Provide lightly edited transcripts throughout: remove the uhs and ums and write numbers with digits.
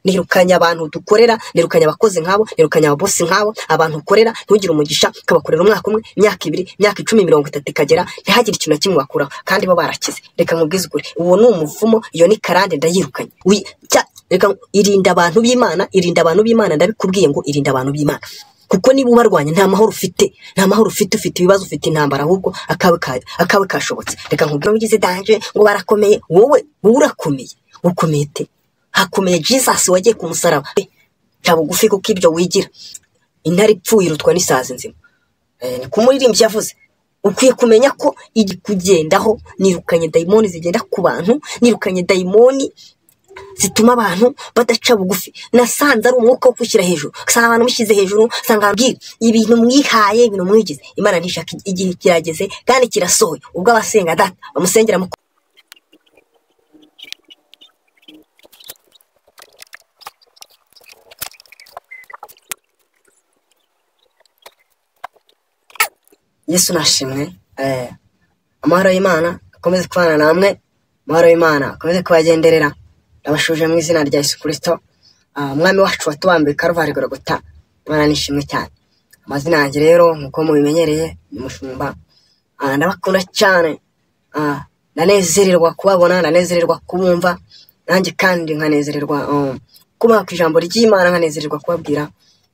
nirukanya abantu dukorera, nirukanya abakozi nkabo, nirukanya ababosi nkabo, abantu ukorera ntugire umugisha, kabakorera umwaka umwe, imyaka 2, imyaka 10, 30 ikagera ntihagire ikintu na kimwe bakuraho kandi bo barakize. Reka nkubwize ukuri, uwo ni umuvumo, iyo ni karande ndayirukanye. Reka irinda abantu b'Imana, irinda abantu b'Imana, ndabikubwiye ngo irinda abantu b'Imana. Kuko niba ubarwanya nta mahoro ufite, ufite ibibazo, ufite intambara, ahubwo akawe kashobotse. Reka nkubwire ugize danger ngo barakomeye, wowe urakomeye, ukomeye te? Hakomeye Jesus wagiye ku musaraba. Nta bugufi kuko ibyo wigira. Intare ipfuye irutwa n'isazi nzima. Ni kumuririmbyi yavuze. Ukwiye kumenya ko igi kugendaho, nirukanye dayimoni zigenda ku bantu, nirukanye dayimoni zituma abantu badaca bugufi. Nasanze ari umwuka wo gushyira hejuru, sanga abantu mushize hejuru, sanga mbwira ibintu mwihaye, ibintu mwigize. Imana ntishaka, igihe kirageze kandi kirasohoye ubwo abasenga data bamusengera mu Yesu nashimwe. Amahoro y'Imana akomeze kubana namwe, amahoro y'Imana akomeze kubagenderera. Abashuje mu izina rya Yesu Kristo, umwami wacu watubambiye Karuvali Golgotha. Imana nishimwe cyane. Amazina yanjye rero nkuko mubimenyereye ni Mushumba. Ndabakunda cyane. Ndanezererwa kubabona, ndanezererwa kubumva, nanjye kandi nkanezererwa kuba ku ijambo ry'Imana, nkanezererwa kubabwira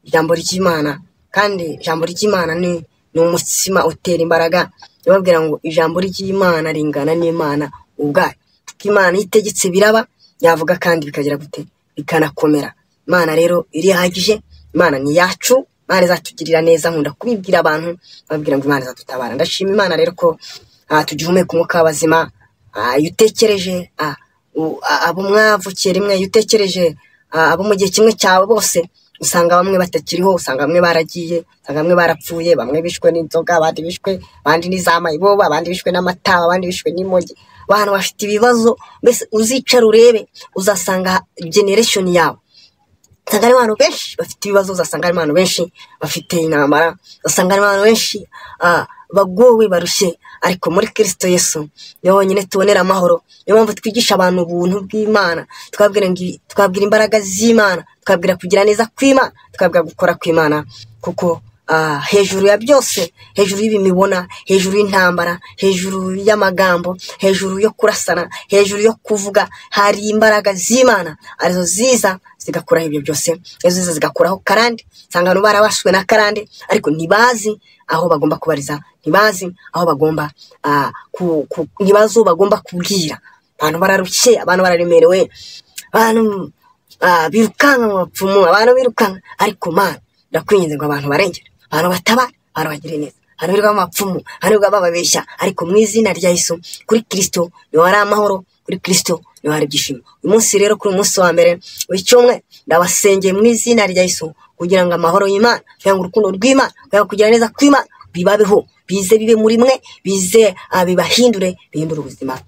ijambo ry'Imana. Kandi ijambo ry'Imana ni umutsima utera imbaraga. Yababwira ngo ijambo ry'Imana ringana n'Imana ubwayo. Imana yitegetse biraba, yavuga kandi bikagira gute, bikanakomera. Imana rero irihagije, Imana ni yacu, Imana izatugirira neza. Nkunda kubibwira abantu, babwira ngo Imana izatutabara. Ndashima Imana rero ko tugihumeka umwuka w'abazima. Yutekereje abo mwavukiye rimwe, yutekereje abo mu gihe kimwe cyawe bose, usanga bamwe batakiriho, usanga bamwe baragiye, usanga bamwe barapfuye, bamwe bishwe n'inzoga, abandi bishwe, abandi n'izamayibobo, abandi bishwe n'amatawa, abandi bishwe n'imogi. Abantu bafite ibibazo, mbese uzicara urebe, uzasanga generation yawe, usanga ari abantu benshi bafite ibibazo, uzasanga ari abantu benshi bafite intambara, uzasanga ari abantu benshi bagowe barushye. Ariko muri Kristo Yesu niho nyine tubonera amahoro. Niyo mpamvu twigisha abantu ubuntu bw'Imana, twabwira imbaraga z'Imana, twabwira kugira neza kw'Imana, twabwira gukora kw'Imana. Kuko hejuru ya byose, hejuru y'ibimibona, hejuru y'intambara, hejuru y'amagambo, hejuru yo kurasana, hejuru yo kuvuga, hari imbaraga z'Imana arizo ziza zigakuraho ibyo byose. Ezo ziza zigakuraho karande. Sanga abantu barabashwe na karande, ariko ntibazi aho bagomba kubariza, ntibazi aho bagomba ntibazo bagomba kubwira. Abantu bararushye, abantu bararemerewe, abantu birukanga mu bapfumu, abantu birukanga. Ariko Mana ndakwinginze ngo abantu barengere, abantu batabara, abantu bagire neza, abantu birirwa mu bapfumu, abantu birirwa bababeshya. Ariko mu izina rya Yesu, kuri Kristo niho hari amahoro, kuri Kristo niho hari ibyishimo. Uyu munsi rero, kuri umunsi wa mbere w'icyumwe, ndabasengeye mu izina rya Yesu kugira ngo amahoro y'Imana, kugira ngo urukundo rw'Imana, kugira ngo kugira neza kw'Imana bibabeho, bize bibe muri mwe, bize bibahindure, bihindure ubuzima.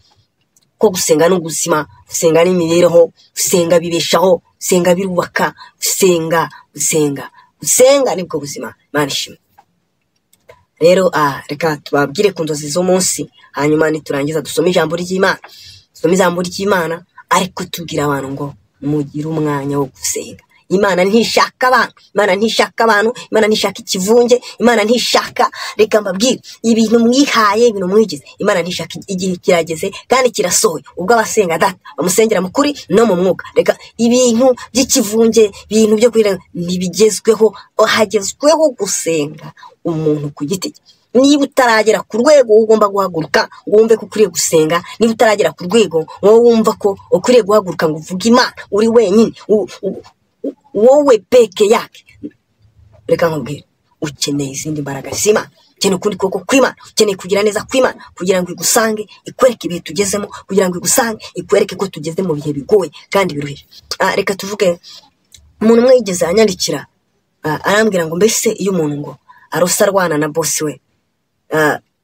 Ko gusenga no gusima, gusenga n'imibereho, gusenga bibeshaho, gusenga birubaka, gusenga nibwo buzima. Imana ishimwe. Rero reka tubabwire ku nzozi zo munsi, hanyuma niturangiza dusome ijambo ry'Imana. Dusome ijambo ry'Imana, ariko tubwira abantu ngo mugire umwanya wo gusenga. Imana ntishaka abantu, Imana ntishaka abantu, Imana ntishaka ikivunge, Imana ntishaka. Reka mbabwire ibintu mwihaye, ibintu mwigize. Imana ntishaka, igihe kirageze kandi kirasohoye ubwo abasenga data bamusengera mu kuri no mu mwuka. Reka ibintu by'ikivunge, ibintu byo kwira ntibigezweho. Hagezweho gusenga umuntu ku giti cye. Niba utaragera ku rwego ugomba guhaguruka ngo wumve ko ukwiye gusenga, niba utaragera ku rwego wowe wumva ko ukwiye guhaguruka ngo uvuge Imana uri wenyine, wowe peke yake, reka nkubwire, ukeneye izindi mbaraga z'Imana, ukeneye ukundi kuboko kw'Imana, ukeneye kugira neza kw'Imana kugira ngo igusange, ikwereke ibihe tugezemo, kugira ngo igusange, ikwereke ko tugeze mu bihe bigoye kandi biruhije. Reka tuvuge, umuntu umwe yigeze anyandikira, arambwira ngo mbese iyo umuntu ngo arose arwana na bosi we,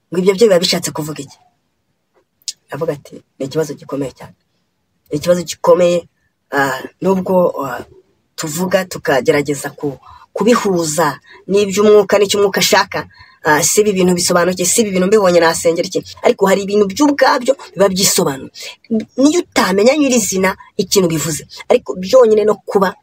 ngo ibyo byo biba bishatse kuvuga iki? Avuga ati ni ikibazo gikomeye cyane, ikibazo gikomeye. Nubwo tuvuga tukagerageza kubihuza n'iby'umwuka n'icyo umwuka ashaka, si ibi bintu bisobanuye, si ibi bintu mbibonye nasengera iki, ariko hari ibintu by'ubwabyo biba byisobanuye niyo utamenya nyirizina ikintu bivuze, ariko byonyine no kuba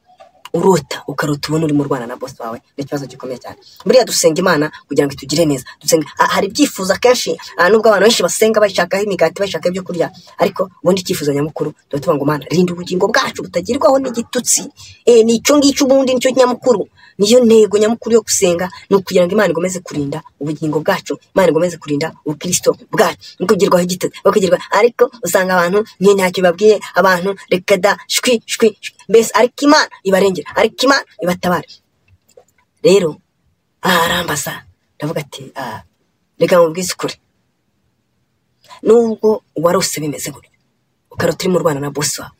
urota ukarota ubona uri mu Rwanda na boss wawe ni ikibazo gikomeye cyane. Buriya dusenga Imana kugira ngo itugire neza, dusenga hari ibyifuzo kenshi nubwo abantu benshi basenga bashakaho imigati bashaka ibyo kurya, ariko ubundi icyifuzo nyamukuru tuba ngo Mana rinda ubugingo bwacu butagirwaho n'igitutsi. Nicyo ngicyo ubundi nicyo nyamukuru, niyo ntego nyamukuru yo gusenga, ni ukugira ngo Imana igomeze kurinda ubugingo bwacu, Imana igomeze kurinda ubukristo bwacu nikugirwaho igitutsi bakugirwa. Ariko usanga abantu ntacyo babwiye abantu, reka da shwi mbese, ariko Imana ibarengera, ariko Imana ibatabare. Rero arambaza ndavuga ati reka mubwize ukuri, nubwo warose bimeze gutyo ukarota uri mu Rwanda na boss wawe,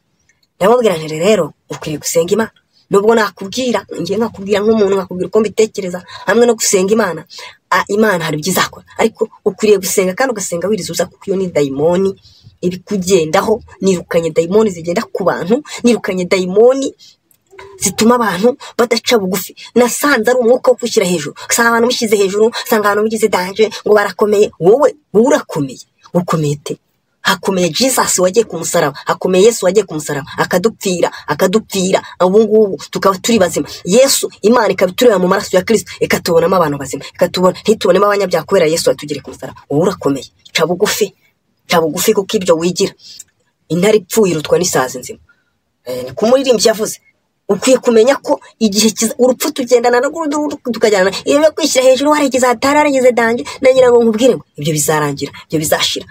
ndamubwira nti rero ukwiye gusenga Imana. Nubwo nakubwira ngiye nkakubwira nk'umuntu, nkakubwira uko mbitekereza hamwe no gusenga Imana, Imana hari ibyo izakora, ariko ukwiriye gusenga kandi ugasenga wirizuza, kuko iyo ni dayimoni ibikugendaho. Nirukanye dayimoni zigenda ku bantu, nirukanye dayimoni zituma abantu badaca bugufi. Nasanze ari umwuka wo kwishyira hejuru, usanga abantu bishyize hejuru, usanga abantu bigize danje ngo barakomeye. Wowe urakomeye, ukomeye te? Hakomeye Jesus wagiye ku musaraba, hakomeye Yesu wagiye ku musaraba akadupfira ubu ngubu tukaba turi bazima. Yesu Imana ikabitureba mu maraso ya Kristo, ikatubonamo abantu bazima, ikatubona ntitubonemo abanyabyaha kubera Yesu watugiriye ku musaraba. Wowe urakomeye, ca bugufi kuko ibyo wigira. Intare ipfuye irutwa n'isazi nzima, ni ku muririmbyi yavuze. Ukwiye kumenya ko igihe urupfu tugendana na tukajyana, iyo yo kwishyira hejuru warigeze atararigeze danje, nagira ngo nkubwire ngo ibyo bizarangira, ibyo bizashira.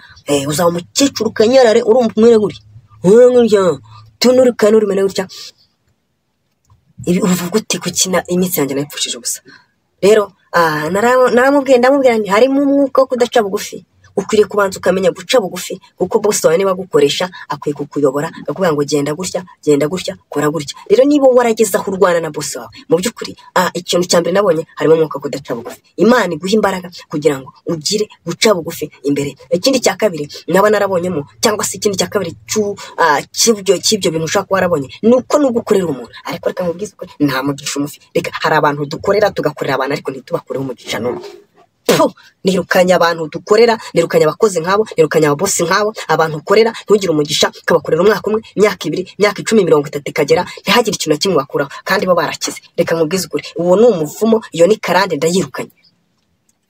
Uzaba umukecuru kanyarare uri umwe guri ngurya tunurukana urumene gutya, ibi uvuga uti kukina imitsi yanjye nayipfushije ubusa. Rero ndamubwira nti harimo umwuka wo kudaca bugufi. Ukwiriye kubanza ukamenya guca bugufi, kuko boss wawe niba gukoresha akwiye kukuyobora, akubwira ngo genda gutya kora gutya. Rero niba warageze aho urwana na boss wawe, mu by'ukuri ikintu cya mbere nabonye harimo umwuka kudaca bugufi. Imana iguha imbaraga kugira ngo ugire guca bugufi imbere. Ikindi cya kabiri naba narabonyemo, cyangwa se ikindi cya kabiri cy'ibyo bintu ushaka warabonye, nuko nugukorera umuntu. Ariko reka mubwize ko nta mugisha umufi. Reka hari abantu dukorera tugakorera abantu, ariko ntitubakoreho umugisha n'umwe. Nirukanye abantu dukorera, nirukanye abakozi nkabo, nirukanye ababosi nkabo. Abantu ukorera ntugire umugisha, kabakorera umwaka umwe, imyaka 2, imyaka 10, 30 ikagera ntihagire ikintu na kimwe bakuraho, kandi bo barakize. Reka mubwize ukuri, uwo ni umuvumo, iyo ni karande ndayirukanye.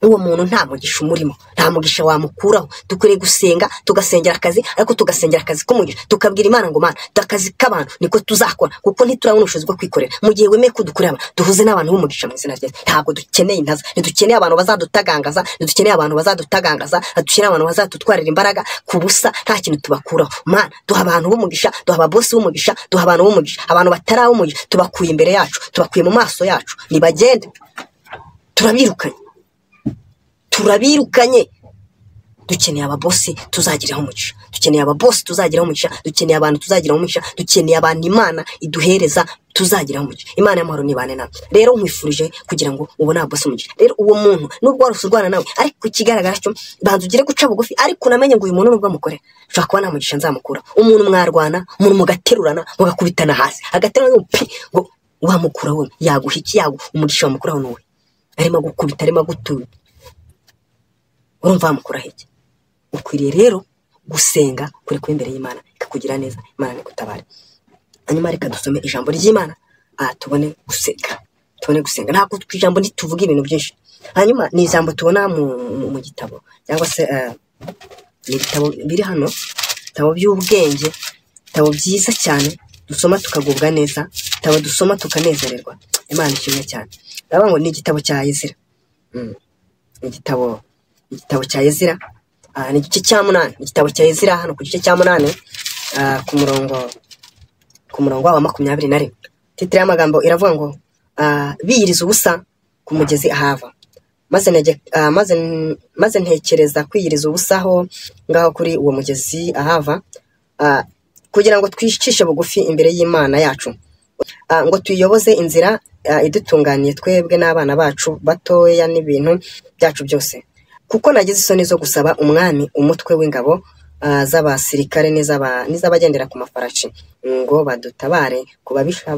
Uwo muntu nta mugisha umurimo, nta mugisha wamukuraho. Dukwiriye gusenga, tugasengera akazi, ariko tugasengera akazi k'umugisha, tukabwira Imana ngo Mana akazi k'abantu niko tuzakora, kuko ntiturabona ubushobozi bwo kwikorera. Mu gihe wemeye ko dukorera duhuze n'abantu b'umugisha mu izina rye. Ntabwo dukeneye intaza, ntidukeneye abantu bazadutagangaza, dukeneye abantu bazadutwarira imbaraga ku busa, nta kintu tubakuraho. Mana duha abantu b'umugisha, duha ababosi b'umugisha, duha abantu b'umugisha. Abantu batari umugisha tubakuye imbere yacu, tubakuye mu maso yacu, nibagende. Turabirukanye. Dukeneye ababosi tuzagiraho umugisha, dukeneye ababosi tuzagiraho umugisha, dukeneye abantu tuzagiraho umugisha, dukeneye abantu Imana iduhereza tuzagiraho umugisha. Imana y'amahoro nibane nawe. Rero nkwifurije kugira ngo ubone ababosi umugisha. Rero uwo muntu nubwo waruse urwana nawe, ariko ikigaragara cyo banza ugire guca bugufi, ariko unamenye ngo uyu muntu nubwo amukorera ushaka kuba nta mugisha nzamukura. Umuntu mwarwana, umuntu mugaterurana, mugakubitana hasi, agaterura ngo wamukura wowe, yaguha iki? Umugisha wamukuraho n'uwe arimo gukubita, arimo gutuye, urumva wamukuraho iki? Ukwiriye rero gusenga kuri imbere y'Imana ikakugira neza, Imana nikutabare. Hanyuma reka dusome ijambo ry'Imana tubone gusenga. Ntabwo ijambo ntituvuga ibintu byinshi. Hanyuma ni ijambo tubona mu gitabo, cyangwa se ni ibitabo biri hano, ibitabo by'ubwenge, ibitabo byiza cyane dusoma tukagubwa neza, ibitabo dusoma tukanezererwa. Imana ishimwe cyane. Ndavuga ngo ni igitabo cya Ezira. Igitabo cya Ezira, ni igice cya 8. Igitabo cya Ezira hano ku gice cya 8, ku murongo wa 21. Titire y'amagambo iravuga ngo biyiriza ubusa ku mugezi Ahava. Maze ntekereza kwiyiriza ubusaho ngaho kuri uwo mugezi Ahava, kugira ngo twicishe bugufi imbere y'Imana yacu, ngo tuyoboze inzira idutunganiye twebwe n'abana bacu batoya n'ibintu byacu byose. Kuko nagize isoni zo gusaba umwami umutwe w'ingabo z'abasirikare n'iz'abagendera ku mafarashi ngo badutabare ku babisha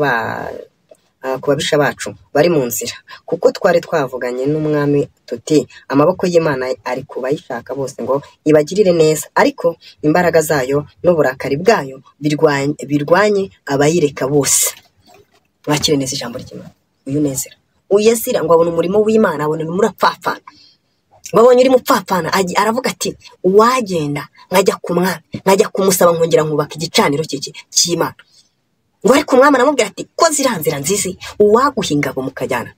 ku babisha bacu bari mu nzira, kuko twari twavuganye n'umwami tuti amaboko y'Imana ari kubayishaka bose ngo ibagirire neza, ariko imbaraga zayo n'uburakari bwayo birwanye abayireka bose. Mwakire neza ijambo ry'Imana. Uyu Nezera uyezira ngo abone umurimo w'Imana, abone murapfapfana, babonye uri mupfapfana, aravuga ati uwagenda nkajya ku mwami nkajya kumusaba nkongera nkubaka igicaniro cy'Imana. Ngo ariko umwami aramubwira ati ko ziranzira nzizi uwaguha ingabo mukajyana,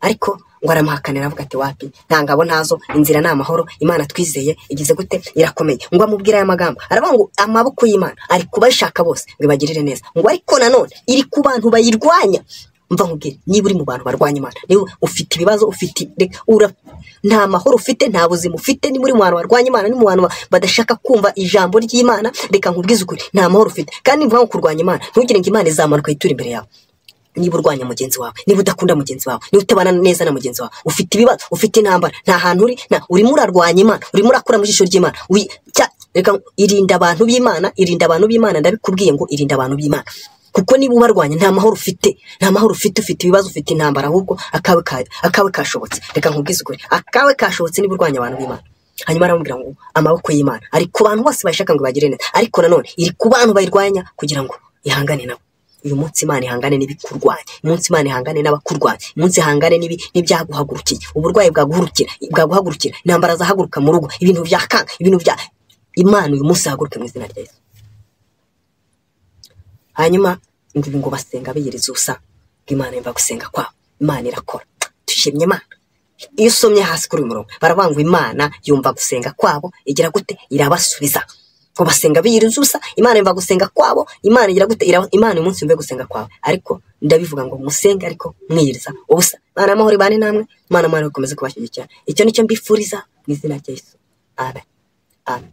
ariko ngo aramuhakanira avuga ati wapi, nta ngabo ntazo, inzira ni amahoro, Imana twizeye igize gute, irakomeye. Ngo amubwira aya magambo, aravuga ngo amaboko y'Imana ari kubashaka bose ngo ibagirire neza, ngo ariko nanone iri ku bantu bayirwanya. Mva nkubwire, niba uri mu bantu barwanya Imana, niba ufite ibibazo, ufite nta mahoro ufite, nta buzima ufite, ni muri mu bantu barwanya Imana, ni mu bantu badashaka kumva ijambo ry'Imana, reka nkubwize ukuri, nta mahoro ufite. Kandi mvuga ngo kurwanya Imana, ntugire ngo Imana izamanuka yitura imbere yawe. Niba urwanya mugenzi wawe, niba udakunda mugenzi wawe, niba utabana neza na mugenzi wawe, ufite ibibazo, ufite intambara, nta hantu urimo urarwanya Imana, urimo urakora mu jisho ry'Imana, reka irinda abantu b'Imana, irinda abantu b'Imana, ndabikubwiye ngo irinda abantu b'Imana. Kuko niba ubarwanya nta mahoro ufite, ufite ibibazo, ufite intambara, ahubwo akawe kashobotse. Reka nkubwize ukuri, akawe kashobotse niba urwanya abantu b'Imana. Hanyuma aramubwira ngo amaboko y'Imana ari ku bantu bose bashaka ngo bagire neza, ariko nanone iri ku bantu bayirwanya kugira ngo ihangane nabo. Uyu munsi Imana ihangane n'ibikurwanya, umunsi Imana ihangane n'abakurwanya, umunsi ihangane n'ibyaguhagurukiye, uburwayi bwaguhagurukira, intambara zahaguruka mu rugo, ibintu byakanga, ibintu bya Imana uyu munsi haguruke mu izina rya Yesu. Hanyuma ngo basenga biyiriza ubusa, Imana yumva gusenga kwabo, Imana irakora. Tushimye Imana. Iyo usomye hasi kuri uyu murongo baravuga ngo Imana yumva gusenga kwabo, igira gute, irabasubiza. Ngo basenga biyiriza ubusa, Imana yumva gusenga kwabo, Imana igira gute, Imana uyu munsi yumve gusenga kwawe. Ariko ndabivuga ngo musenge ariko mwiyiriza ubusa. Imana amahoro ibane namwe, Imana ikomeze kubashyigikira. Icyo nicyo mbifuriza mu izina rya Yesu. Amen. Amen.